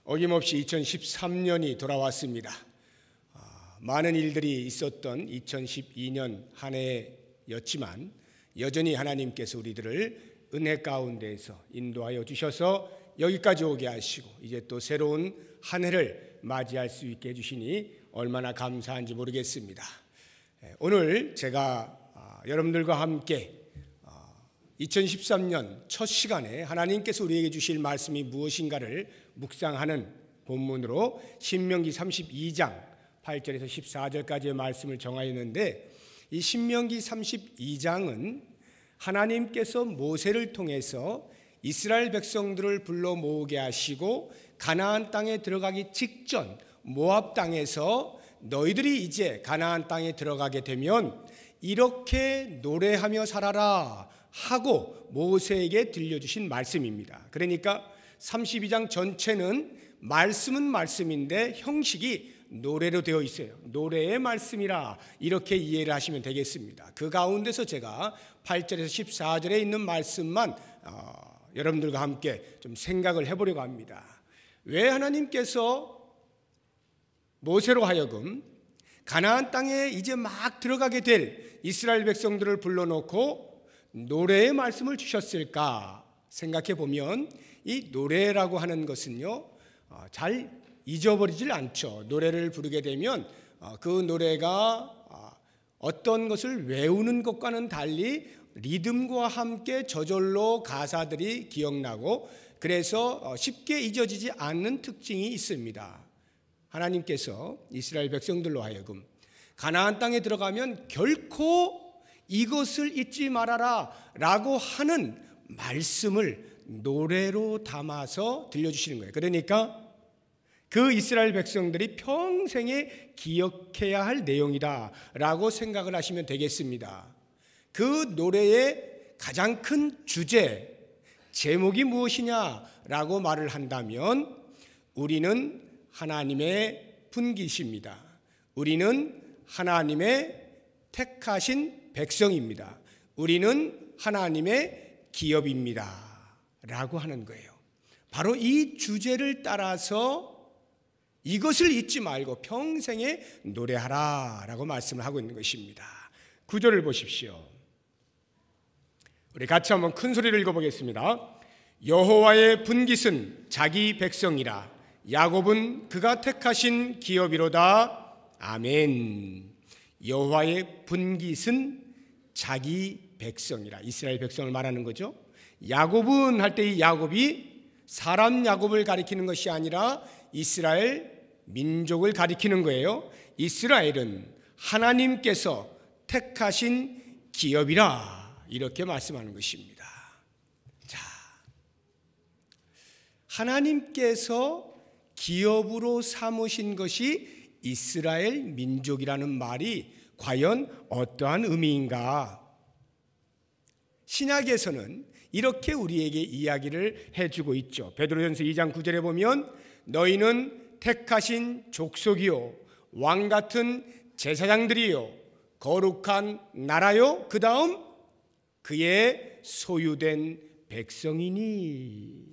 어김없이 2013년이 돌아왔습니다. 많은 일들이 있었던 2012년 한 해였지만 여전히 하나님께서 우리들을 은혜 가운데에서 인도하여 주셔서 여기까지 오게 하시고 이제 또 새로운 한 해를 맞이할 수 있게 해주시니 얼마나 감사한지 모르겠습니다. 오늘 제가 여러분들과 함께 2013년 첫 시간에 하나님께서 우리에게 주실 말씀이 무엇인가를 묵상하는 본문으로 신명기 32장 8절에서 14절까지의 말씀을 정하였는데, 이 신명기 32장은 하나님께서 모세를 통해서 이스라엘 백성들을 불러 모으게 하시고 가나안 땅에 들어가기 직전 모압 땅에서 너희들이 이제 가나안 땅에 들어가게 되면 이렇게 노래하며 살아라 하고 모세에게 들려주신 말씀입니다. 그러니까 32장 전체는 말씀은 말씀인데 형식이 노래로 되어 있어요. 노래의 말씀이라 이렇게 이해를 하시면 되겠습니다. 그 가운데서 제가 8절에서 14절에 있는 말씀만 여러분들과 함께 좀 생각을 해보려고 합니다. 왜 하나님께서 모세로 하여금 가나안 땅에 이제 막 들어가게 될 이스라엘 백성들을 불러놓고 노래의 말씀을 주셨을까 생각해 보면, 이 노래라고 하는 것은요 잘 잊어버리질 않죠. 노래를 부르게 되면 그 노래가 어떤 것을 외우는 것과는 달리 리듬과 함께 저절로 가사들이 기억나고 그래서 쉽게 잊어지지 않는 특징이 있습니다. 하나님께서 이스라엘 백성들로 하여금 가나안 땅에 들어가면 결코 이것을 잊지 말아라 라고 하는 말씀을 노래로 담아서 들려주시는 거예요. 그러니까 그 이스라엘 백성들이 평생에 기억해야 할 내용이다 라고 생각을 하시면 되겠습니다. 그 노래의 가장 큰 주제, 제목이 무엇이냐라고 말을 한다면 우리는 하나님의 분깃입니다. 우리는 하나님의 택하신 백성입니다. 우리는 하나님의 기업입니다 라고 하는 거예요. 바로 이 주제를 따라서 이것을 잊지 말고 평생에 노래하라 라고 말씀을 하고 있는 것입니다. 9절을 보십시오. 우리 같이 한번 큰 소리를 읽어보겠습니다. 여호와의 분깃은 자기 백성이라, 야곱은 그가 택하신 기업이로다. 아멘. 여호와의 분깃은 자기 백성이라, 이스라엘 백성을 말하는 거죠. 야곱은 할 때 이 야곱이 사람 야곱을 가리키는 것이 아니라 이스라엘 민족을 가리키는 거예요. 이스라엘은 하나님께서 택하신 기업이라 이렇게 말씀하는 것입니다. 자, 하나님께서 기업으로 삼으신 것이 이스라엘 민족이라는 말이 과연 어떠한 의미인가? 신약에서는 이렇게 우리에게 이야기를 해주고 있죠. 베드로전서 2장 9절에 보면 너희는 택하신 족속이요 왕같은 제사장들이요 거룩한 나라요, 그 다음 그의 소유된 백성이니,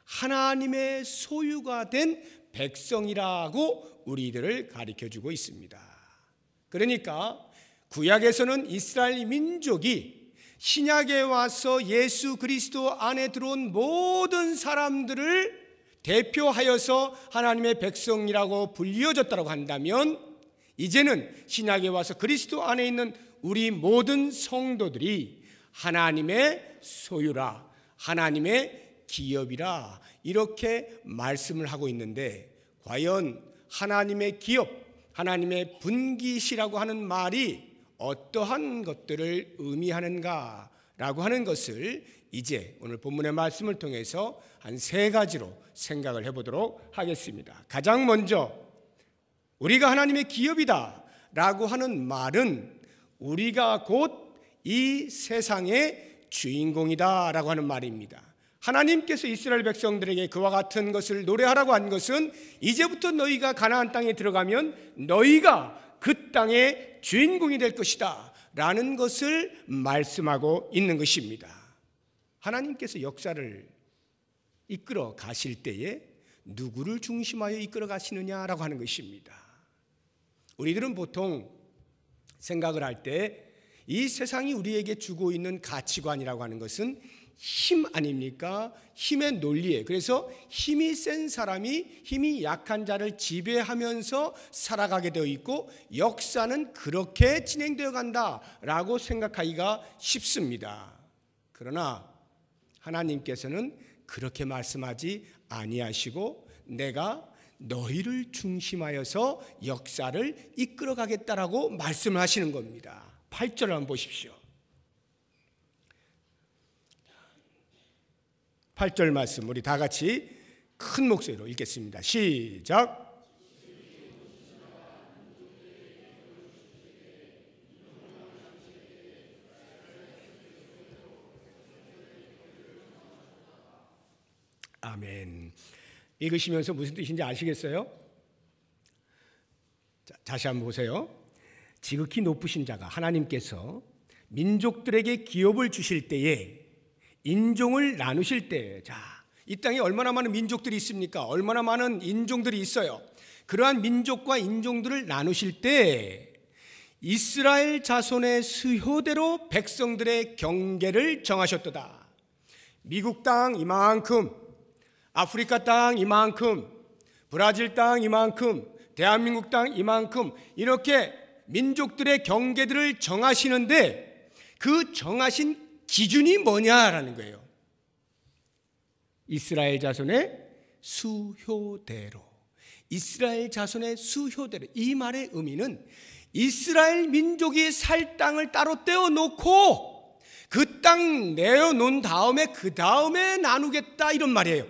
하나님의 소유가 된 백성이라고 우리들을 가르쳐주고 있습니다. 그러니까 구약에서는 이스라엘 민족이 신약에 와서 예수 그리스도 안에 들어온 모든 사람들을 대표하여서 하나님의 백성이라고 불리어졌다고 한다면, 이제는 신약에 와서 그리스도 안에 있는 우리 모든 성도들이 하나님의 소유라, 하나님의 기업이라 이렇게 말씀을 하고 있는데, 과연 하나님의 기업, 하나님의 분깃이라고 하는 말이 어떠한 것들을 의미하는가라고 하는 것을 이제 오늘 본문의 말씀을 통해서 한 세 가지로 생각을 해보도록 하겠습니다. 가장 먼저 우리가 하나님의 기업이다 라고 하는 말은 우리가 곧 이 세상의 주인공이다 라고 하는 말입니다. 하나님께서 이스라엘 백성들에게 그와 같은 것을 노래하라고 한 것은 이제부터 너희가 가나안 땅에 들어가면 너희가 그 땅의 주인공이 될 것이다 라는 것을 말씀하고 있는 것입니다. 하나님께서 역사를 이끌어 가실 때에 누구를 중심하여 이끌어 가시느냐라고 하는 것입니다. 우리들은 보통 생각을 할 때 이 세상이 우리에게 주고 있는 가치관이라고 하는 것은 힘 아닙니까? 힘의 논리예요. 그래서 힘이 센 사람이 힘이 약한 자를 지배하면서 살아가게 되어 있고 역사는 그렇게 진행되어 간다라고 생각하기가 쉽습니다. 그러나 하나님께서는 그렇게 말씀하지 아니하시고 내가 너희를 중심하여서 역사를 이끌어 가겠다라고 말씀을 하시는 겁니다. 8절을 한번 보십시오. 8절 말씀 우리 다 같이 큰 목소리로 읽겠습니다. 시작. 아멘. 읽으시면서 무슨 뜻인지 아시겠어요? 자, 다시 한번 보세요. 지극히 높으신 자가 하나님께서 민족들에게 기업을 주실 때에 인종을 나누실 때, 자, 이 땅에 얼마나 많은 민족들이 있습니까? 얼마나 많은 인종들이 있어요. 그러한 민족과 인종들을 나누실 때 이스라엘 자손의 수효대로 백성들의 경계를 정하셨도다. 미국 땅 이만큼, 아프리카 땅 이만큼, 브라질 땅 이만큼, 대한민국 땅 이만큼, 이렇게 민족들의 경계들을 정하시는데 그 정하신 기준이 뭐냐라는 거예요. 이스라엘 자손의 수효대로. 이스라엘 자손의 수효대로. 이 말의 의미는 이스라엘 민족이 살 땅을 따로 떼어놓고 그 땅 내어놓은 다음에 그 다음에 나누겠다, 이런 말이에요.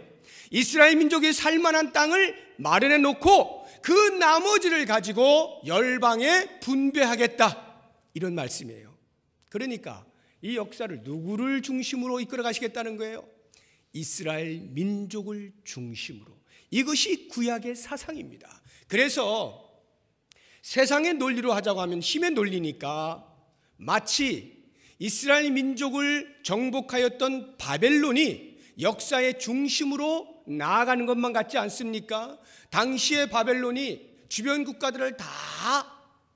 이스라엘 민족이 살만한 땅을 마련해 놓고 그 나머지를 가지고 열방에 분배하겠다, 이런 말씀이에요. 그러니까 이 역사를 누구를 중심으로 이끌어 가시겠다는 거예요? 이스라엘 민족을 중심으로. 이것이 구약의 사상입니다. 그래서 세상의 논리로 하자고 하면 힘의 논리니까 마치 이스라엘 민족을 정복하였던 바벨론이 역사의 중심으로 나아가는 것만 같지 않습니까? 당시의 바벨론이 주변 국가들을 다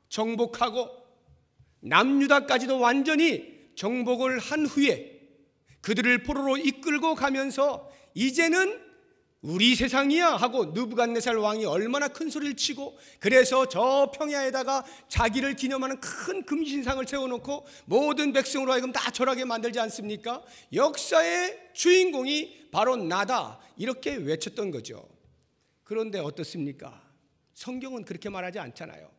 정복하고 남유다까지도 완전히 정복을 한 후에 그들을 포로로 이끌고 가면서 이제는 우리 세상이야 하고 느부갓네살 왕이 얼마나 큰 소리를 치고, 그래서 저 평야에다가 자기를 기념하는 큰 금신상을 세워놓고 모든 백성으로 하여금 다 절하게 만들지 않습니까? 역사의 주인공이 바로 나다, 이렇게 외쳤던 거죠. 그런데 어떻습니까? 성경은 그렇게 말하지 않잖아요.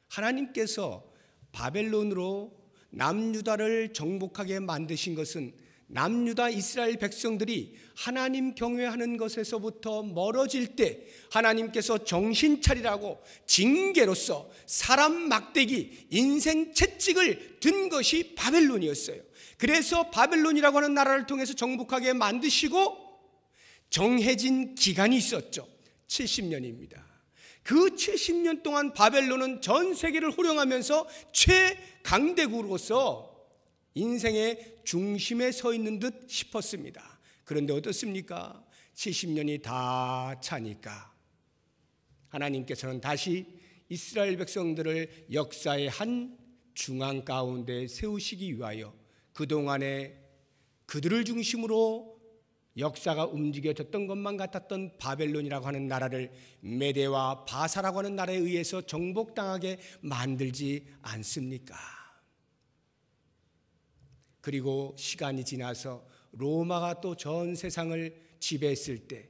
하나님께서 바벨론으로 남유다를 정복하게 만드신 것은 남유다 이스라엘 백성들이 하나님 경외하는 것에서부터 멀어질 때 하나님께서 정신 차리라고 징계로서 사람 막대기, 인생 채찍을 든 것이 바벨론이었어요. 그래서 바벨론이라고 하는 나라를 통해서 정복하게 만드시고 정해진 기간이 있었죠. 70년입니다. 그 70년 동안 바벨론은 전 세계를 호령하면서 최강대국으로서 인생의 중심에 서 있는 듯 싶었습니다. 그런데 어떻습니까? 70년이 다 차니까 하나님께서는 다시 이스라엘 백성들을 역사의 한 중앙 가운데 세우시기 위하여 그동안에 그들을 중심으로 역사가 움직여졌던 것만 같았던 바벨론이라고 하는 나라를 메대와 바사라고 하는 나라에 의해서 정복당하게 만들지 않습니까? 그리고 시간이 지나서 로마가 또 전 세상을 지배했을 때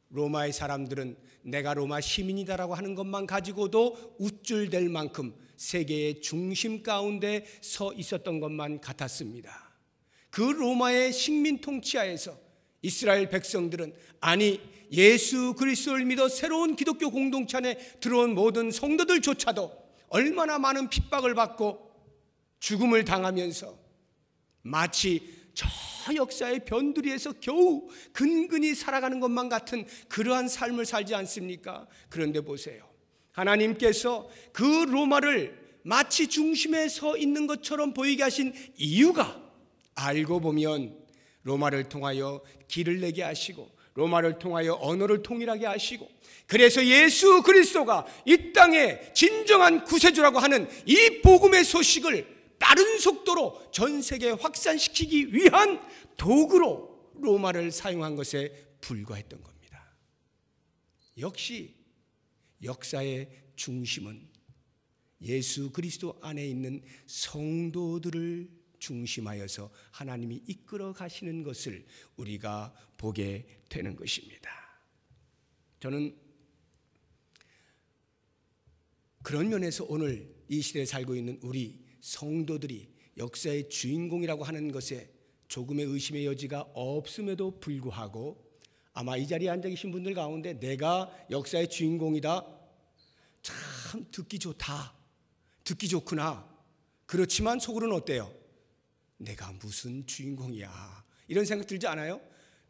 로마의 사람들은 내가 로마 시민이다라고 하는 것만 가지고도 우쭐댈 만큼 세계의 중심 가운데 서 있었던 것만 같았습니다. 그 로마의 식민 통치하에서 이스라엘 백성들은, 아니 예수 그리스도를 믿어 새로운 기독교 공동체 안에 들어온 모든 성도들조차도 얼마나 많은 핍박을 받고 죽음을 당하면서 마치 저 역사의 변두리에서 겨우 근근히 살아가는 것만 같은 그러한 삶을 살지 않습니까? 그런데 보세요. 하나님께서 그 로마를 마치 중심에 서 있는 것처럼 보이게 하신 이유가, 알고 보면 로마를 통하여 길을 내게 하시고 로마를 통하여 언어를 통일하게 하시고, 그래서 예수 그리스도가 이 땅에 진정한 구세주라고 하는 이 복음의 소식을 빠른 속도로 전 세계에 확산시키기 위한 도구로 로마를 사용한 것에 불과했던 겁니다. 역시 역사의 중심은 예수 그리스도 안에 있는 성도들을 중심하여서 하나님이 이끌어 가시는 것을 우리가 보게 되는 것입니다. 저는 그런 면에서 오늘 이 시대에 살고 있는 우리 성도들이 역사의 주인공이라고 하는 것에 조금의 의심의 여지가 없음에도 불구하고, 아마 이 자리에 앉아 계신 분들 가운데 내가 역사의 주인공이다, 참 듣기 좋다, 듣기 좋구나, 그렇지만 속으로는 어때요? 내가 무슨 주인공이야, 이런 생각 들지 않아요?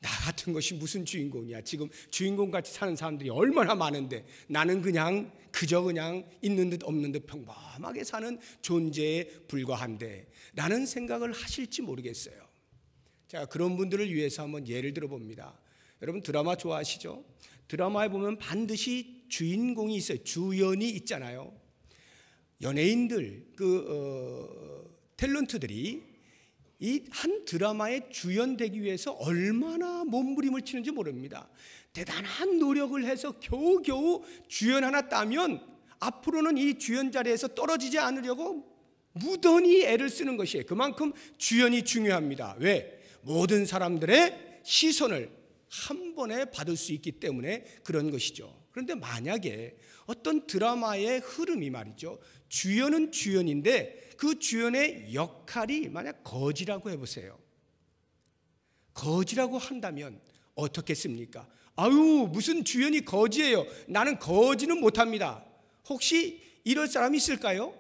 나 같은 것이 무슨 주인공이야. 지금 주인공같이 사는 사람들이 얼마나 많은데 나는 그저 있는 듯 없는 듯 평범하게 사는 존재에 불과한데 라는 생각을 하실지 모르겠어요. 제가 그런 분들을 위해서 한번 예를 들어봅니다. 여러분 드라마 좋아하시죠? 드라마에 보면 반드시 주인공이 있어요. 주연이 있잖아요. 연예인들, 탤런트들이 이 한 드라마의 주연 되기 위해서 얼마나 몸부림을 치는지 모릅니다. 대단한 노력을 해서 겨우겨우 주연 하나 따면 앞으로는 이 주연 자리에서 떨어지지 않으려고 무던히 애를 쓰는 것이에요. 그만큼 주연이 중요합니다. 왜? 모든 사람들의 시선을 한 번에 받을 수 있기 때문에 그런 것이죠. 그런데 만약에 어떤 드라마의 흐름이 말이죠, 주연은 주연인데 그 주연의 역할이 만약 거지라고 해보세요. 거지라고 한다면 어떻겠습니까? 아유, 무슨 주연이 거지예요. 나는 거지는 못합니다. 혹시 이럴 사람이 있을까요?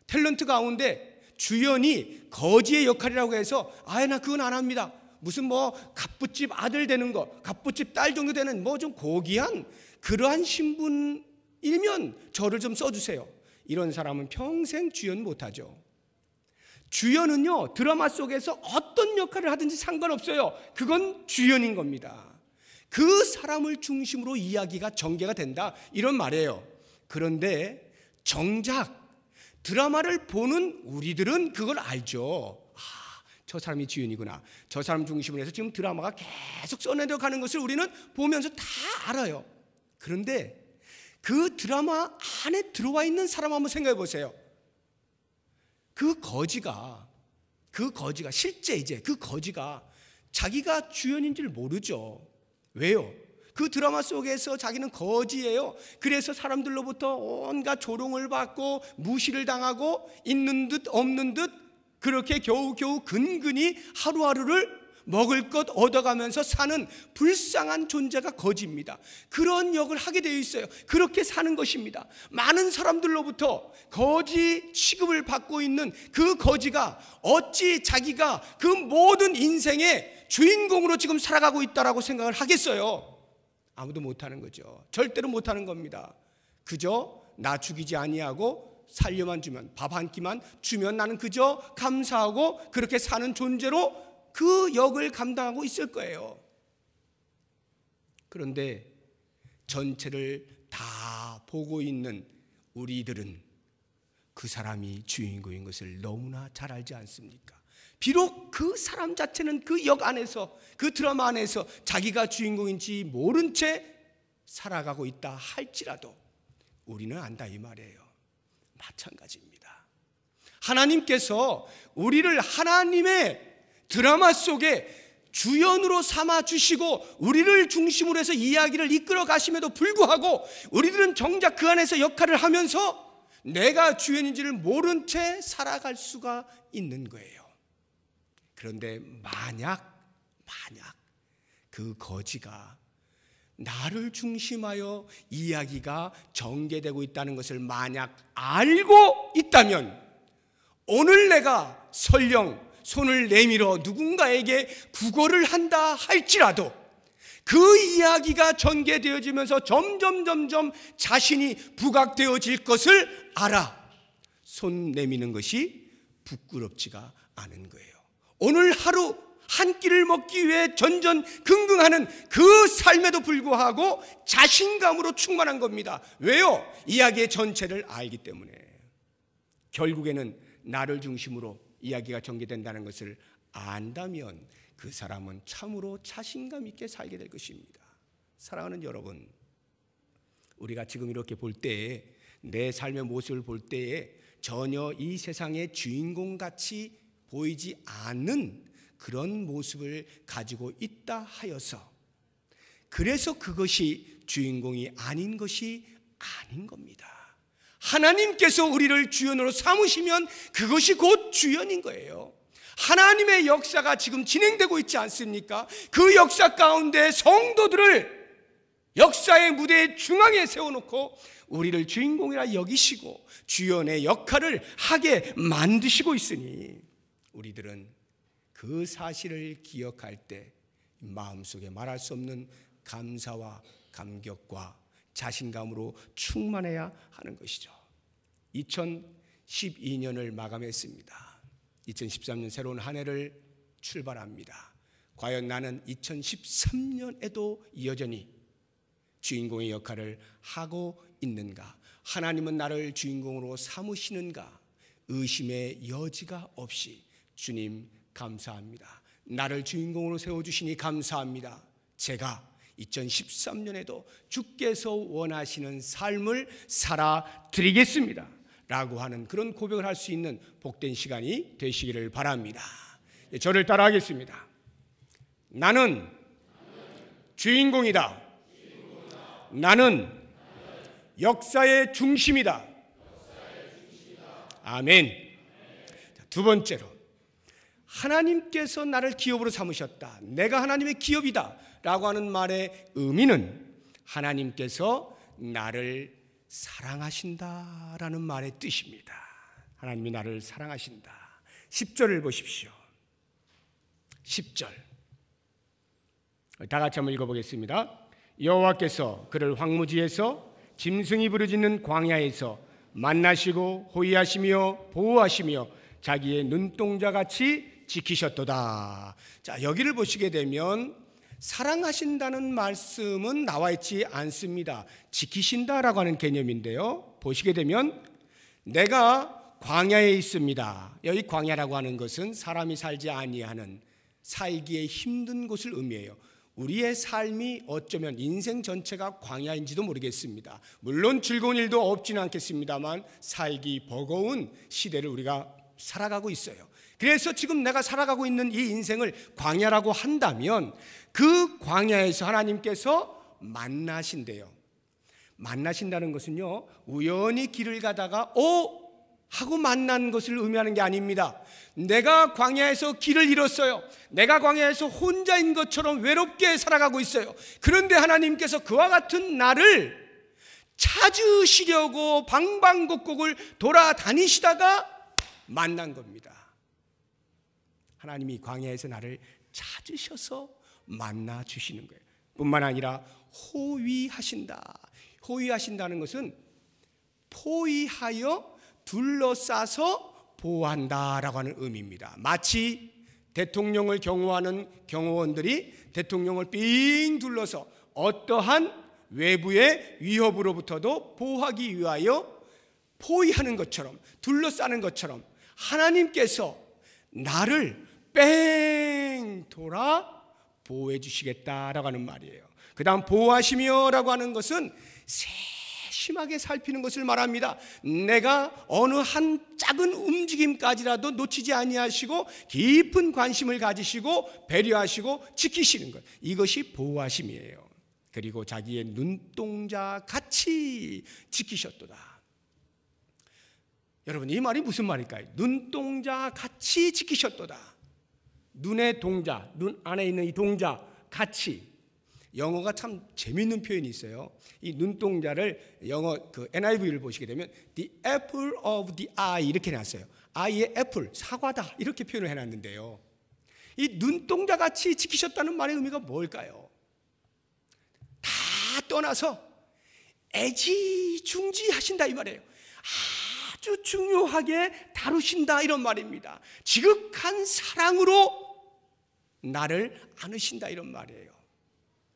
탤런트 가운데 주연이 거지의 역할이라고 해서 나 그건 안 합니다. 무슨 갑부집 아들 되는 거, 갑부집 딸 정도 되는 좀 고귀한 그러한 신분이면 저를 좀 써주세요. 이런 사람은 평생 주연 못하죠. 주연은요, 드라마 속에서 어떤 역할을 하든지 상관없어요. 그건 주연인 겁니다. 그 사람을 중심으로 이야기가 전개가 된다, 이런 말이에요. 그런데 정작 드라마를 보는 우리들은 그걸 알죠. 저 사람이 주연이구나. 저 사람 중심으로 해서 지금 드라마가 계속 써내려 가는 것을 우리는 보면서 다 알아요. 그런데 그 드라마 안에 들어와 있는 사람 한번 생각해 보세요. 그 거지가 실제 그 거지가 자기가 주연인지를 모르죠. 왜요? 그 드라마 속에서 자기는 거지예요. 그래서 사람들로부터 온갖 조롱을 받고 무시를 당하고 있는 듯 없는 듯 그렇게 겨우겨우 근근히 하루하루를 먹을 것 얻어가면서 사는 불쌍한 존재가 거지입니다. 그런 역을 하게 되어 있어요. 그렇게 사는 것입니다. 많은 사람들로부터 거지 취급을 받고 있는 그 거지가 어찌 자기가 그 모든 인생의 주인공으로 지금 살아가고 있다라고 생각을 하겠어요? 아무도 못하는 거죠. 절대로 못하는 겁니다. 그저 나 죽이지 아니하고 살려만 주면, 밥 한 끼만 주면 나는 그저 감사하고 그렇게 사는 존재로 그 역을 감당하고 있을 거예요. 그런데 전체를 다 보고 있는 우리들은 그 사람이 주인공인 것을 너무나 잘 알지 않습니까? 비록 그 사람 자체는 그 역 안에서, 그 드라마 안에서 자기가 주인공인지 모른 채 살아가고 있다 할지라도 우리는 안다, 이 말이에요. 마찬가지입니다. 하나님께서 우리를 하나님의 드라마 속에 주연으로 삼아 주시고 우리를 중심으로 해서 이야기를 이끌어 가심에도 불구하고 우리들은 정작 그 안에서 역할을 하면서 내가 주연인지를 모른 채 살아갈 수가 있는 거예요. 그런데 만약 그 거지가 나를 중심하여 이야기가 전개되고 있다는 것을 만약 알고 있다면, 오늘 내가 설령 손을 내밀어 누군가에게 구걸을 한다 할지라도 그 이야기가 전개되어지면서 점점 자신이 부각되어질 것을 알아 손 내미는 것이 부끄럽지가 않은 거예요. 오늘 하루 한 끼를 먹기 위해 전전긍긍하는 그 삶에도 불구하고 자신감으로 충만한 겁니다. 왜요? 이야기의 전체를 알기 때문에. 결국에는 나를 중심으로 이야기가 전개된다는 것을 안다면 그 사람은 참으로 자신감 있게 살게 될 것입니다. 사랑하는 여러분, 우리가 지금 이렇게 볼 때에, 내 삶의 모습을 볼 때에 전혀 이 세상의 주인공같이 보이지 않는 그런 모습을 가지고 있다 하여서, 그래서 그것이 주인공이 아닌 것이 아닌 겁니다. 하나님께서 우리를 주연으로 삼으시면 그것이 곧 주연인 거예요. 하나님의 역사가 지금 진행되고 있지 않습니까? 그 역사 가운데 성도들을 역사의 무대 중앙에 세워놓고 우리를 주인공이라 여기시고 주연의 역할을 하게 만드시고 있으니, 우리들은 그 사실을 기억할 때 마음속에 말할 수 없는 감사와 감격과 자신감으로 충만해야 하는 것이죠. 2012년을 마감했습니다. 2013년 새로운 한 해를 출발합니다. 과연 나는 2013년에도 여전히 주인공의 역할을 하고 있는가? 하나님은 나를 주인공으로 삼으시는가? 의심의 여지가 없이 주님 감사합니다. 나를 주인공으로 세워주시니 감사합니다. 제가 2013년에도 주께서 원하시는 삶을 살아드리겠습니다 라고 하는 그런 고백을 할 수 있는 복된 시간이 되시기를 바랍니다. 저를 따라하겠습니다. 나는 주인공이다. 나는 역사의 중심이다. 아멘. 두 번째로, 하나님께서 나를 기업으로 삼으셨다. 내가 하나님의 기업이다 라고 하는 말의 의미는 하나님께서 나를 사랑하신다라는 말의 뜻입니다. 하나님이 나를 사랑하신다. 10절을 보십시오. 10절 다 같이 한번 읽어보겠습니다. 여호와께서 그를 황무지에서 짐승이 부르짖는 광야에서 만나시고 호위하시며 보호하시며 자기의 눈동자같이 지키셨도다. 자, 여기를 보시게 되면 사랑하신다는 말씀은 나와 있지 않습니다. 지키신다라고 하는 개념인데요, 보시게 되면 내가 광야에 있습니다. 여기 광야라고 하는 것은 사람이 살지 아니하는, 살기에 힘든 곳을 의미해요. 우리의 삶이 어쩌면 인생 전체가 광야인지도 모르겠습니다. 물론 즐거운 일도 없지는 않겠습니다만 살기 버거운 시대를 우리가 살아가고 있어요. 그래서 지금 내가 살아가고 있는 이 인생을 광야라고 한다면 그 광야에서 하나님께서 만나신대요. 만나신다는 것은요, 우연히 길을 가다가 하고 만난 것을 의미하는 게 아닙니다. 내가 광야에서 길을 잃었어요. 내가 광야에서 혼자인 것처럼 외롭게 살아가고 있어요. 그런데 하나님께서 그와 같은 나를 찾으시려고 방방곡곡을 돌아다니시다가 만난 겁니다. 하나님이 광야에서 나를 찾으셔서 만나 주시는 거예요. 뿐만 아니라 호위하신다. 호위하신다는 것은 포위하여 둘러싸서 보호한다라고 하는 의미입니다. 마치 대통령을 경호하는 경호원들이 대통령을 삥 둘러서 어떠한 외부의 위협으로부터도 보호하기 위하여 포위하는 것처럼, 둘러싸는 것처럼 하나님께서 나를 뺑 돌아 보호해 주시겠다라고 하는 말이에요. 그 다음 보호하시며 라고 하는 것은 세심하게 살피는 것을 말합니다. 내가 어느 한 작은 움직임까지라도 놓치지 아니하시고 깊은 관심을 가지시고 배려하시고 지키시는 것, 이것이 보호하심이에요. 그리고 자기의 눈동자 같이 지키셨도다. 여러분, 이 말이 무슨 말일까요? 눈동자 같이 지키셨도다. 눈의 동자, 눈 안에 있는 이 동자 같이. 영어가 참 재미있는 표현이 있어요. 이 눈동자를 영어 NIV를 보시게 되면 the apple of the eye 이렇게 해놨어요. 아이의 애플, 사과다 이렇게 표현을 해놨는데요, 이 눈동자 같이 지키셨다는 말의 의미가 뭘까요? 다 떠나서 애지중지하신다 이 말이에요. 아주 중요하게 다루신다 이런 말입니다. 지극한 사랑으로 나를 안으신다 이런 말이에요.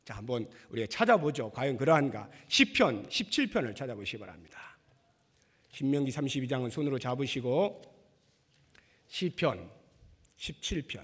자, 한번 우리가 찾아보죠. 과연 그러한가? 시편 17편을 찾아보시기 바랍니다. 신명기 32장은 손으로 잡으시고 시편 17편.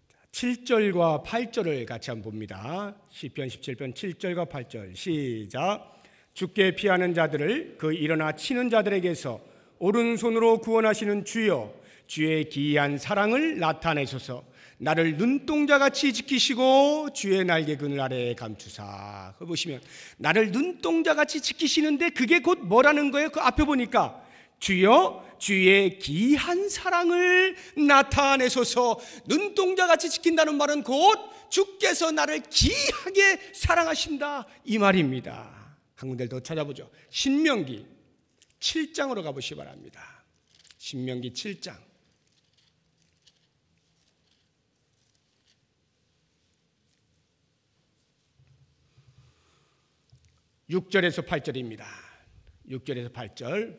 자, 7절과 8절을 같이 한번 봅니다. 시편 17편 7절과 8절 시작. 주께 피하는 자들을 그 일어나 치는 자들에게서 오른손으로 구원하시는 주여, 주의 기이한 사랑을 나타내소서. 나를 눈동자같이 지키시고 주의 날개 그늘 아래에 감추사. 그 보시면 나를 눈동자같이 지키시는데 그게 곧 뭐라는 거예요? 그 앞에 보니까 주여 주의 기이한 사랑을 나타내소서. 눈동자같이 지킨다는 말은 곧 주께서 나를 기이하게 사랑하신다 이 말입니다. 한 군데를 더 찾아보죠. 신명기 7장으로 가보시기 바랍니다. 신명기 7장 6절에서 8절입니다. 6절에서 8절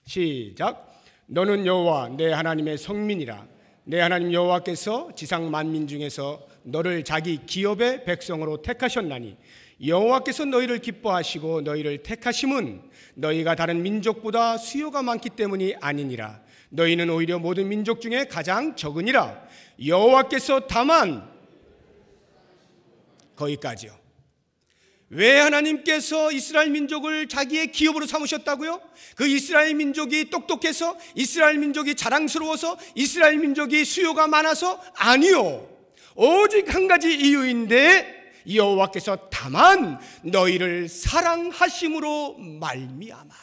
시작. 너는 여호와 내 하나님의 성민이라. 내 하나님 여호와께서 지상 만민 중에서 너를 자기 기업의 백성으로 택하셨나니 여호와께서 너희를 기뻐하시고 너희를 택하심은 너희가 다른 민족보다 수요가 많기 때문이 아니니라. 너희는 오히려 모든 민족 중에 가장 적으니라. 여호와께서 다만 거기까지요. 왜 하나님께서 이스라엘 민족을 자기의 기업으로 삼으셨다고요? 그 이스라엘 민족이 똑똑해서, 이스라엘 민족이 자랑스러워서, 이스라엘 민족이 수요가 많아서? 아니요. 오직 한 가지 이유인데 여호와께서 다만 너희를 사랑하심으로 말미암아.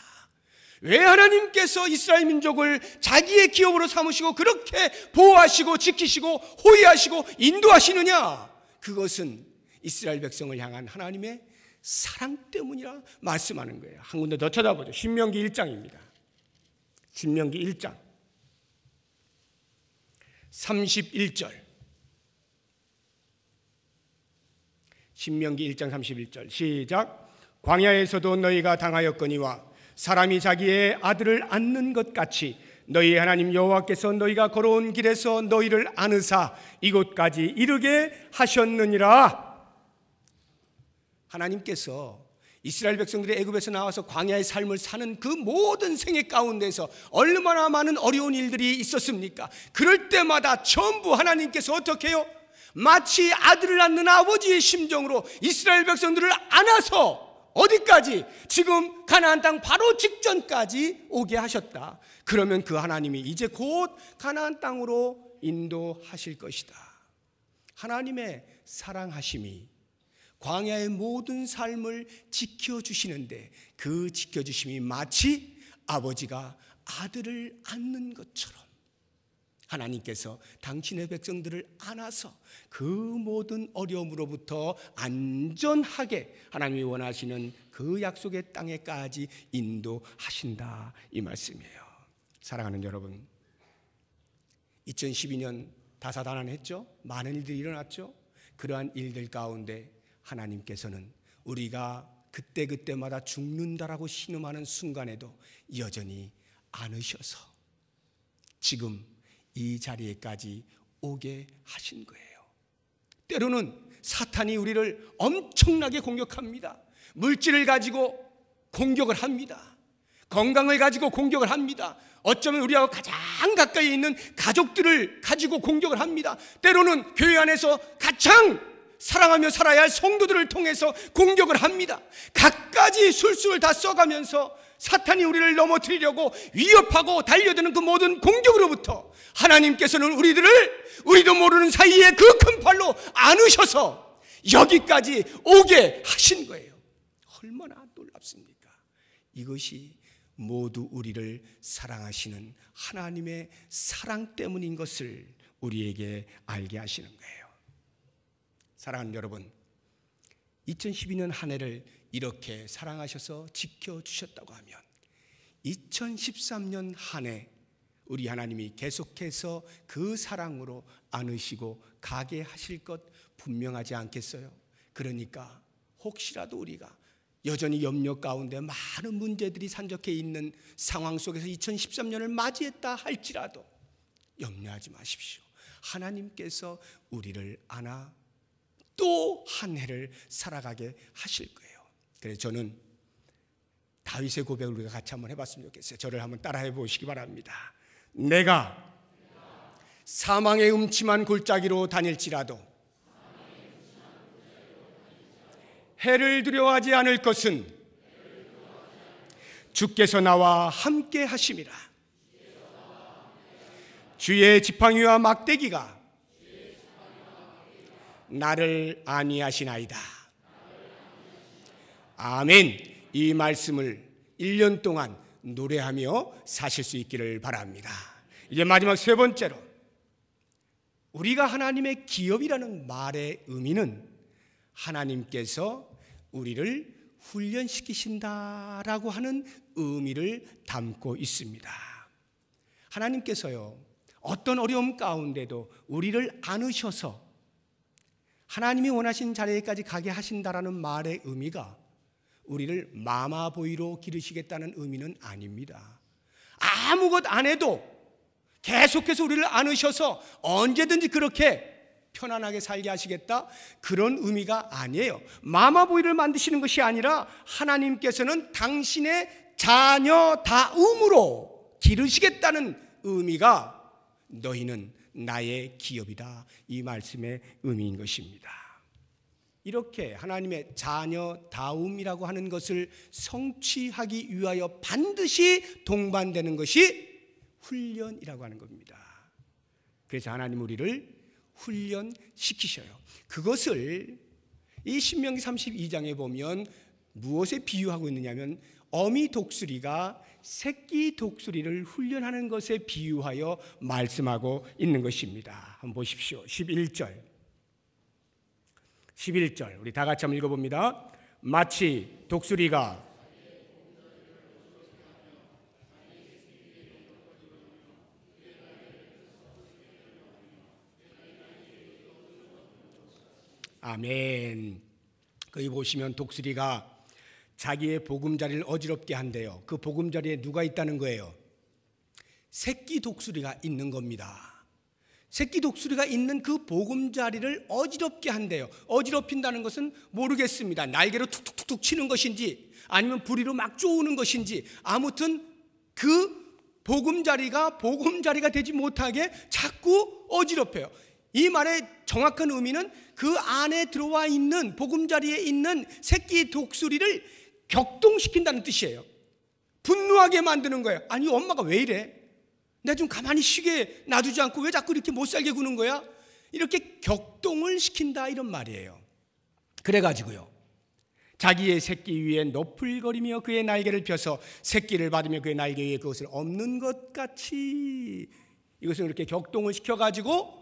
왜 하나님께서 이스라엘 민족을 자기의 기업으로 삼으시고 그렇게 보호하시고 지키시고 호위하시고 인도하시느냐? 그것은 이스라엘 백성을 향한 하나님의 사랑 때문이라 말씀하는 거예요. 한 군데 더 찾아보죠. 신명기 1장입니다. 신명기 1장 31절. 신명기 1장 31절 시작. 광야에서도 너희가 당하였거니와 사람이 자기의 아들을 안는 것 같이 너희 하나님 여호와께서 너희가 걸어온 길에서 너희를 안으사 이곳까지 이르게 하셨느니라. 하나님께서 이스라엘 백성들이 애굽에서 나와서 광야의 삶을 사는 그 모든 생애 가운데서 얼마나 많은 어려운 일들이 있었습니까? 그럴 때마다 전부 하나님께서 어떻게 해요? 마치 아들을 낳는 아버지의 심정으로 이스라엘 백성들을 안아서 어디까지? 지금 가나안 땅 바로 직전까지 오게 하셨다. 그러면 그 하나님이 이제 곧 가나안 땅으로 인도하실 것이다. 하나님의 사랑하심이 광야의 모든 삶을 지켜주시는데 그 지켜주심이 마치 아버지가 아들을 안는 것처럼 하나님께서 당신의 백성들을 안아서 그 모든 어려움으로부터 안전하게 하나님이 원하시는 그 약속의 땅에까지 인도하신다 이 말씀이에요. 사랑하는 여러분, 2012년 다사다난했죠. 많은 일들이 일어났죠. 그러한 일들 가운데 하나님께서는 우리가 그때그때마다 죽는다라고 신음하는 순간에도 여전히 안으셔서 지금 이 자리에까지 오게 하신 거예요. 때로는 사탄이 우리를 엄청나게 공격합니다. 물질을 가지고 공격을 합니다. 건강을 가지고 공격을 합니다. 어쩌면 우리하고 가장 가까이 있는 가족들을 가지고 공격을 합니다. 때로는 교회 안에서 가장 사랑하며 살아야 할 성도들을 통해서 공격을 합니다. 갖가지 술수를 다 써가면서 사탄이 우리를 넘어뜨리려고 위협하고 달려드는 그 모든 공격으로부터 하나님께서는 우리도 모르는 사이에 그 큰 팔로 안으셔서 여기까지 오게 하신 거예요. 얼마나 놀랍습니까? 이것이 모두 우리를 사랑하시는 하나님의 사랑 때문인 것을 우리에게 알게 하시는 거예요. 사랑하는 여러분, 2012년 한 해를 이렇게 사랑하셔서 지켜주셨다고 하면 2013년 한 해 우리 하나님이 계속해서 그 사랑으로 안으시고 가게 하실 것 분명하지 않겠어요? 그러니까 혹시라도 우리가 여전히 염려 가운데 많은 문제들이 산적해 있는 상황 속에서 2013년을 맞이했다 할지라도 염려하지 마십시오. 하나님께서 우리를 안아 또 한 해를 살아가게 하실 거예요. 그래서 저는 다윗의 고백을 우리가 같이 한번 해봤으면 좋겠어요. 저를 한번 따라해 보시기 바랍니다. 내가 사망의 음침한 골짜기로 다닐지라도 해를 두려워하지 않을 것은 주께서 나와 함께 하심이라. 주의 지팡이와 막대기가 나를 안위하시나이다. 아멘. 이 말씀을 1년 동안 노래하며 사실 수 있기를 바랍니다. 이제 마지막 세 번째로, 우리가 하나님의 기업이라는 말의 의미는 하나님께서 우리를 훈련시키신다라고 하는 의미를 담고 있습니다. 하나님께서요, 어떤 어려움 가운데도 우리를 안으셔서 하나님이 원하신 자리에까지 가게 하신다라는 말의 의미가 우리를 마마보이로 기르시겠다는 의미는 아닙니다. 아무것 안 해도 계속해서 우리를 안으셔서 언제든지 그렇게 편안하게 살게 하시겠다, 그런 의미가 아니에요. 마마보이를 만드시는 것이 아니라 하나님께서는 당신의 자녀다움으로 기르시겠다는 의미가 너희는 나의 기업이다, 이 말씀의 의미인 것입니다. 이렇게 하나님의 자녀다움이라고 하는 것을 성취하기 위하여 반드시 동반되는 것이 훈련이라고 하는 겁니다. 그래서 하나님 우리를 훈련시키셔요. 그것을 이 신명기 32장에 보면 무엇에 비유하고 있느냐면 어미 독수리가 새끼 독수리를 훈련하는 것에 비유하여 말씀하고 있는 것입니다. 한번 보십시오. 11절 우리 다 같이 한번 읽어봅니다. 마치 독수리가 아멘. 거기 보시면 독수리가 자기의 보금자리를 어지럽게 한대요. 그 보금자리에 누가 있다는 거예요? 새끼 독수리가 있는 겁니다. 새끼 독수리가 있는 그 보금자리를 어지럽게 한대요. 어지럽힌다는 것은 모르겠습니다. 날개로 툭툭툭툭 치는 것인지 아니면 부리로 막 쪼우는 것인지, 아무튼 그 보금자리가 되지 못하게 자꾸 어지럽혀요. 이 말의 정확한 의미는 그 안에 들어와 있는 보금자리에 있는 새끼 독수리를 격동시킨다는 뜻이에요. 분노하게 만드는 거예요. 아니 엄마가 왜 이래? 내가 좀 가만히 쉬게 놔두지 않고 왜 자꾸 이렇게 못 살게 구는 거야? 이렇게 격동을 시킨다, 이런 말이에요. 그래가지고요, 자기의 새끼 위에 너풀거리며 그의 날개를 펴서 새끼를 받으며 그의 날개 위에 그것을 엎는 것 같이 이것을 이렇게 격동을 시켜가지고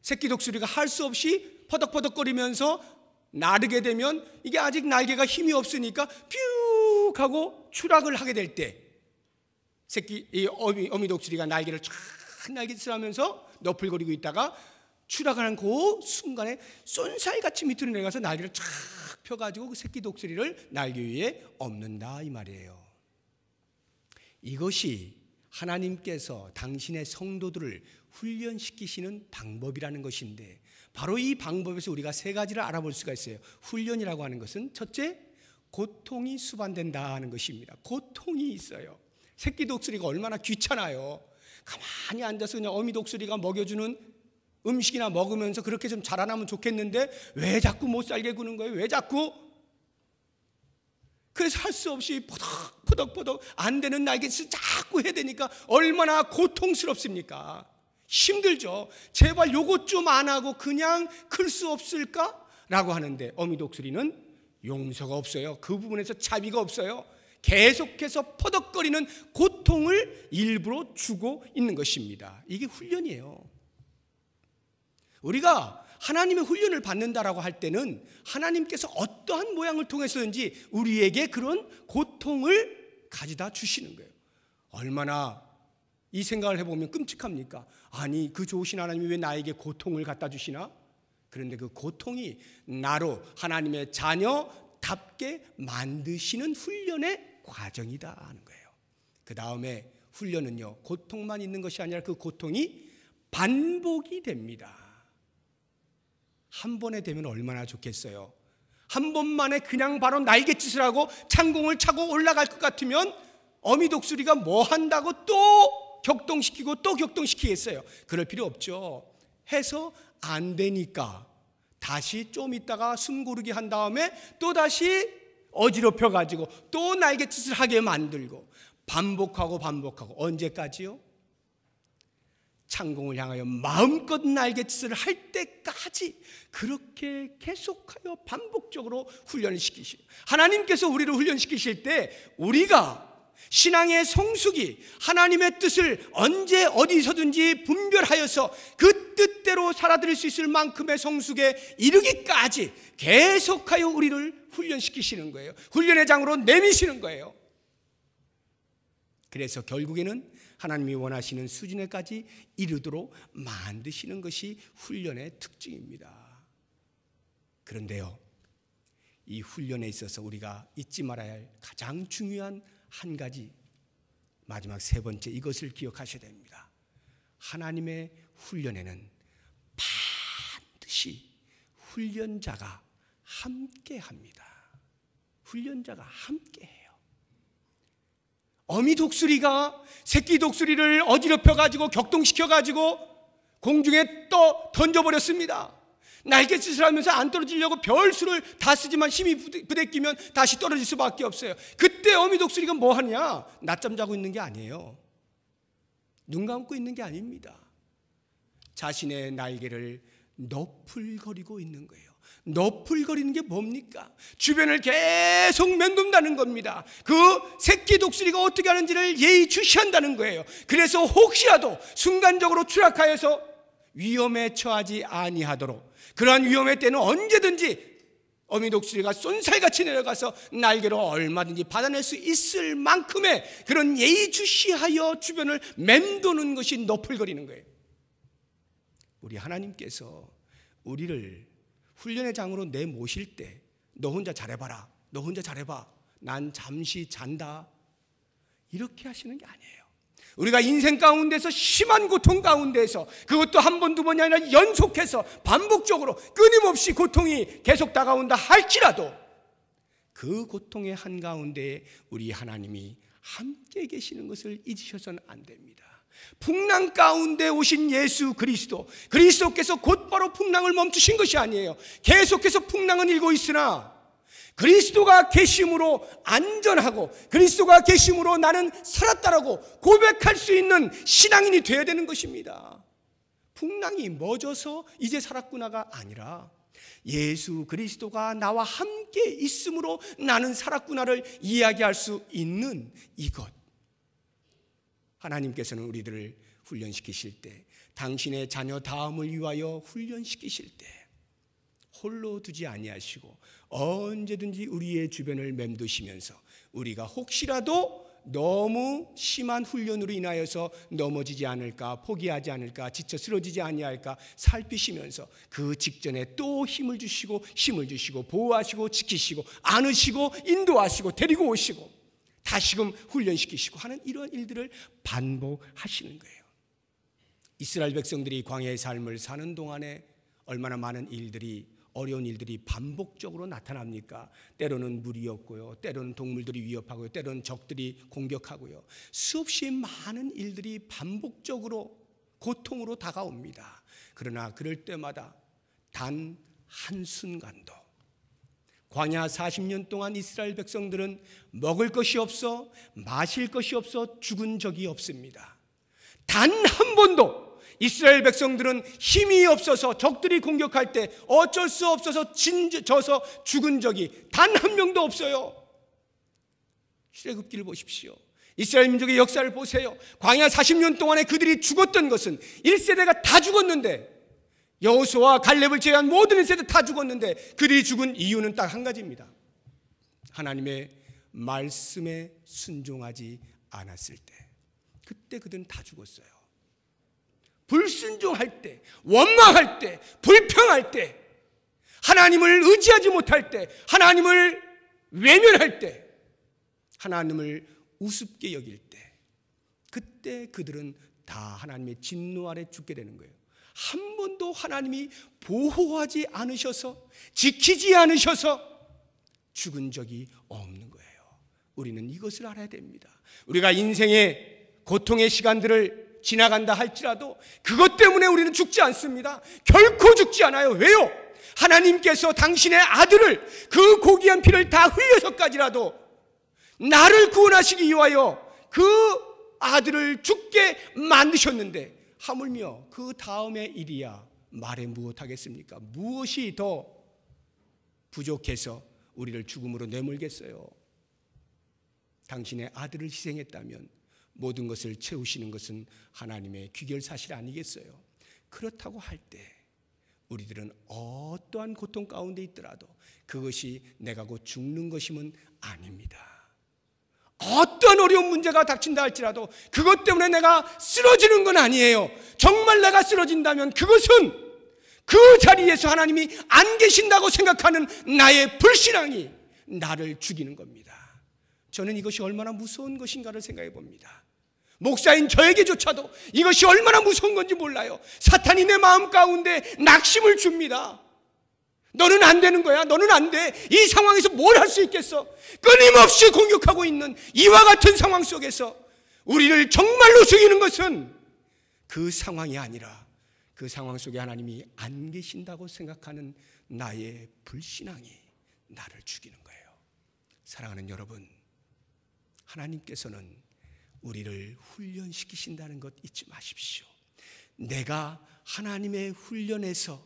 새끼 독수리가 할 수 없이 퍼덕퍼덕거리면서 나르게 되면 이게 아직 날개가 힘이 없으니까 퓨 하고 추락을 하게 될 때 이 어미 독수리가 날개를 쫙 날개짓을 하면서 너풀거리고 있다가 추락하는 그 순간에 쏜살같이 밑으로 내려가서 날개를 쫙 펴가지고 그 새끼 독수리를 날개 위에 엎는다, 이 말이에요. 이것이 하나님께서 당신의 성도들을 훈련시키시는 방법이라는 것인데, 바로 이 방법에서 우리가 세 가지를 알아볼 수가 있어요. 훈련이라고 하는 것은 첫째, 고통이 수반된다 하는 것입니다. 고통이 있어요. 새끼 독수리가 얼마나 귀찮아요. 가만히 앉아서 그냥 어미 독수리가 먹여주는 음식이나 먹으면서 그렇게 좀 자라나면 좋겠는데 왜 자꾸 못 살게 구는 거예요? 왜 자꾸? 그래서 할 수 없이 퍼덕퍼덕 안 되는 날개짓을 자꾸 해야 되니까 얼마나 고통스럽습니까? 힘들죠. 제발 요것 좀 안 하고 그냥 클 수 없을까? 라고 하는데 어미 독수리는 용서가 없어요. 그 부분에서 자비가 없어요. 계속해서 퍼덕거리는 고통을 일부러 주고 있는 것입니다. 이게 훈련이에요. 우리가 하나님의 훈련을 받는다라고 할 때는 하나님께서 어떠한 모양을 통해서든지 우리에게 그런 고통을 가져다 주시는 거예요. 얼마나 이 생각을 해보면 끔찍합니까? 아니 그 좋으신 하나님이 왜 나에게 고통을 갖다 주시나? 그런데 그 고통이 나로 하나님의 자녀답게 만드시는 훈련의 과정이다 하는 거예요. 그 다음에 훈련은요, 고통만 있는 것이 아니라 그 고통이 반복이 됩니다. 한 번에 되면 얼마나 좋겠어요. 한 번만에 그냥 바로 날갯짓을 하고 창공을 차고 올라갈 것 같으면 어미 독수리가 뭐 한다고 또 격동시키고 또 격동시키겠어요. 그럴 필요 없죠. 해서 안 되니까 다시 좀 있다가 숨 고르게 한 다음에 또 다시 어지럽혀 가지고 또 날갯짓을 하게 만들고 반복하고 언제까지요? 창공을 향하여 마음껏 날갯짓을 할 때까지 그렇게 계속하여 반복적으로 훈련을 시키시고, 하나님께서 우리를 훈련시키실 때 우리가 신앙의 성숙이 하나님의 뜻을 언제 어디서든지 분별하여서 그 뜻대로 살아들일 수 있을 만큼의 성숙에 이르기까지 계속하여 우리를 훈련시키시는 거예요. 훈련의 장으로 내미시는 거예요. 그래서 결국에는 하나님이 원하시는 수준에까지 이르도록 만드시는 것이 훈련의 특징입니다. 그런데요, 이 훈련에 있어서 우리가 잊지 말아야 할 가장 중요한 한 가지, 마지막 세 번째, 이것을 기억하셔야 됩니다. 하나님의 훈련에는 반드시 훈련자가 함께합니다. 훈련자가 함께해요. 어미 독수리가 새끼 독수리를 어지럽혀가지고 격동시켜가지고 공중에 떠 던져버렸습니다. 날갯짓을 하면서 안 떨어지려고 별수를 다 쓰지만 힘이 부대끼면 다시 떨어질 수밖에 없어요. 그때 어미 독수리가 뭐 하냐? 낮잠 자고 있는 게 아니에요. 눈 감고 있는 게 아닙니다. 자신의 날개를 너풀거리고 있는 거예요. 너풀거리는 게 뭡니까? 주변을 계속 맴돈다는 겁니다. 그 새끼 독수리가 어떻게 하는지를 예의주시한다는 거예요. 그래서 혹시라도 순간적으로 추락하여서 위험에 처하지 아니하도록, 그러한 위험의 때는 언제든지 어미 독수리가 쏜살같이 내려가서 날개로 얼마든지 받아낼 수 있을 만큼의 그런 예의주시하여 주변을 맴도는 것이 너풀거리는 거예요. 우리 하나님께서 우리를 훈련의 장으로 내모실 때 너 혼자 잘해봐라, 너 혼자 잘해봐, 난 잠시 잔다, 이렇게 하시는 게 아니에요. 우리가 인생 가운데서 심한 고통 가운데서, 그것도 한 번, 두 번이 아니라 연속해서 반복적으로 끊임없이 고통이 계속 다가온다 할지라도 그 고통의 한가운데에 우리 하나님이 함께 계시는 것을 잊으셔서는 안 됩니다. 풍랑 가운데 오신 예수 그리스도께서 곧바로 풍랑을 멈추신 것이 아니에요. 계속해서 풍랑은 일고 있으나 그리스도가 계심으로 안전하고 그리스도가 계심으로 나는 살았다라고 고백할 수 있는 신앙인이 되어야 되는 것입니다. 풍랑이 멎어서 이제 살았구나가 아니라 예수 그리스도가 나와 함께 있음으로 나는 살았구나를 이야기할 수 있는 이것, 하나님께서는 우리들을 훈련시키실 때, 당신의 자녀 다음을 위하여 훈련시키실 때 홀로 두지 아니하시고 언제든지 우리의 주변을 맴도시면서 우리가 혹시라도 너무 심한 훈련으로 인하여서 넘어지지 않을까, 포기하지 않을까, 지쳐 쓰러지지 아니할까 살피시면서 그 직전에 또 힘을 주시고 보호하시고 지키시고 안으시고 인도하시고 데리고 오시고 다시금 훈련시키시고 하는 이런 일들을 반복하시는 거예요. 이스라엘 백성들이 광야의 삶을 사는 동안에 얼마나 많은 일들이, 어려운 일들이 반복적으로 나타납니까? 때로는 물이 없고요, 때로는 동물들이 위협하고요, 때로는 적들이 공격하고요. 수없이 많은 일들이 반복적으로 고통으로 다가옵니다. 그러나 그럴 때마다 단 한순간도, 광야 40년 동안 이스라엘 백성들은 먹을 것이 없어 마실 것이 없어 죽은 적이 없습니다. 단 한 번도 이스라엘 백성들은 힘이 없어서 적들이 공격할 때 어쩔 수 없어서 져서 죽은 적이 단 한 명도 없어요. 출애굽기를 보십시오. 이스라엘 민족의 역사를 보세요. 광야 40년 동안에 그들이 죽었던 것은 1세대가 다 죽었는데, 여호수아와 갈렙을 제외한 모든 1세대 다 죽었는데 그들이 죽은 이유는 딱 한 가지입니다. 하나님의 말씀에 순종하지 않았을 때, 그때 그들은 다 죽었어요. 불순종할 때, 원망할 때, 불평할 때, 하나님을 의지하지 못할 때, 하나님을 외면할 때, 하나님을 우습게 여길 때, 그때 그들은 다 하나님의 진노 아래 죽게 되는 거예요. 한 번도 하나님이 보호하지 않으셔서, 지키지 않으셔서 죽은 적이 없는 거예요. 우리는 이것을 알아야 됩니다. 우리가 인생의 고통의 시간들을 지나간다 할지라도 그것 때문에 우리는 죽지 않습니다. 결코 죽지 않아요. 왜요? 하나님께서 당신의 아들을, 그 고귀한 피를 다 흘려서까지라도 나를 구원하시기 위하여 그 아들을 죽게 만드셨는데, 하물며 그 다음의 일이야 말해 무엇하겠습니까? 무엇이 더 부족해서 우리를 죽음으로 내몰겠어요? 당신의 아들을 희생했다면 모든 것을 채우시는 것은 하나님의 귀결사실 아니겠어요? 그렇다고 할 때 우리들은 어떠한 고통 가운데 있더라도 그것이 내가 곧 죽는 것임은 아닙니다. 어떤 어려운 문제가 닥친다 할지라도 그것 때문에 내가 쓰러지는 건 아니에요. 정말 내가 쓰러진다면 그것은 그 자리에서 하나님이 안 계신다고 생각하는 나의 불신앙이 나를 죽이는 겁니다. 저는 이것이 얼마나 무서운 것인가를 생각해 봅니다. 목사인 저에게조차도 이것이 얼마나 무서운 건지 몰라요. 사탄이 내 마음 가운데 낙심을 줍니다. 너는 안 되는 거야. 너는 안 돼. 이 상황에서 뭘 할 수 있겠어? 끊임없이 공격하고 있는 이와 같은 상황 속에서 우리를 정말로 죽이는 것은 그 상황이 아니라 그 상황 속에 하나님이 안 계신다고 생각하는 나의 불신앙이 나를 죽이는 거예요. 사랑하는 여러분, 하나님께서는 우리를 훈련시키신다는 것 잊지 마십시오. 내가 하나님의 훈련에서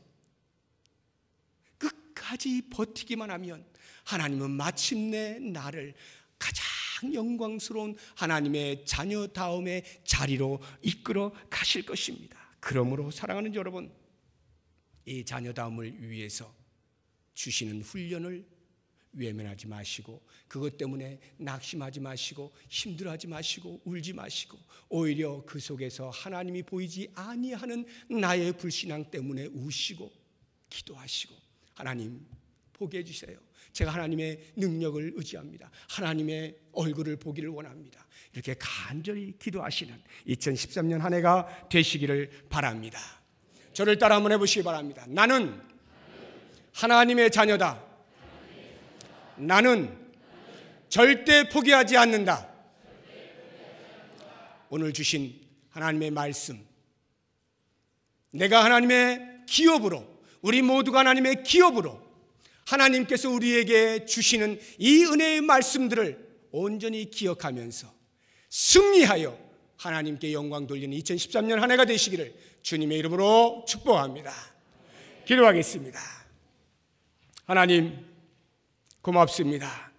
끝까지 버티기만 하면 하나님은 마침내 나를 가장 영광스러운 하나님의 자녀다움의 자리로 이끌어 가실 것입니다. 그러므로 사랑하는 여러분, 이 자녀다움을 위해서 주시는 훈련을 외면하지 마시고, 그것 때문에 낙심하지 마시고, 힘들어하지 마시고, 울지 마시고, 오히려 그 속에서 하나님이 보이지 아니하는 나의 불신앙 때문에 우시고 기도하시고, 하나님 보게 해주세요. 제가 하나님의 능력을 의지합니다. 하나님의 얼굴을 보기를 원합니다. 이렇게 간절히 기도하시는 2013년 한 해가 되시기를 바랍니다. 저를 따라 한번 해보시기 바랍니다. 나는 하나님의 자녀다. 나는 절대 포기하지 않는다. 오늘 주신 하나님의 말씀, 내가 하나님의 기업으로, 우리 모두가 하나님의 기업으로 하나님께서 우리에게 주시는 이 은혜의 말씀들을 온전히 기억하면서 승리하여 하나님께 영광 돌리는 2013년 한 해가 되시기를 주님의 이름으로 축복합니다. 기도하겠습니다. 하나님 고맙습니다.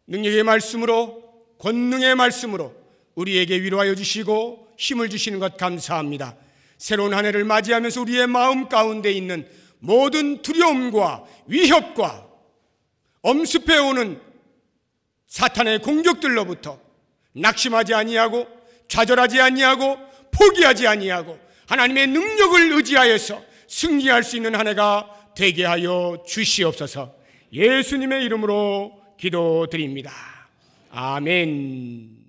능력의 말씀으로, 권능의 말씀으로 우리에게 위로하여 주시고 힘을 주시는 것 감사합니다. 새로운 한 해를 맞이하면서 우리의 마음 가운데 있는 모든 두려움과 위협과 엄습해오는 사탄의 공격들로부터 낙심하지 아니하고 좌절하지 아니하고 포기하지 아니하고 하나님의 능력을 의지하여서 승리할 수 있는 한 해가 되게 하여 주시옵소서. 예수님의 이름으로 기도드립니다. 아멘.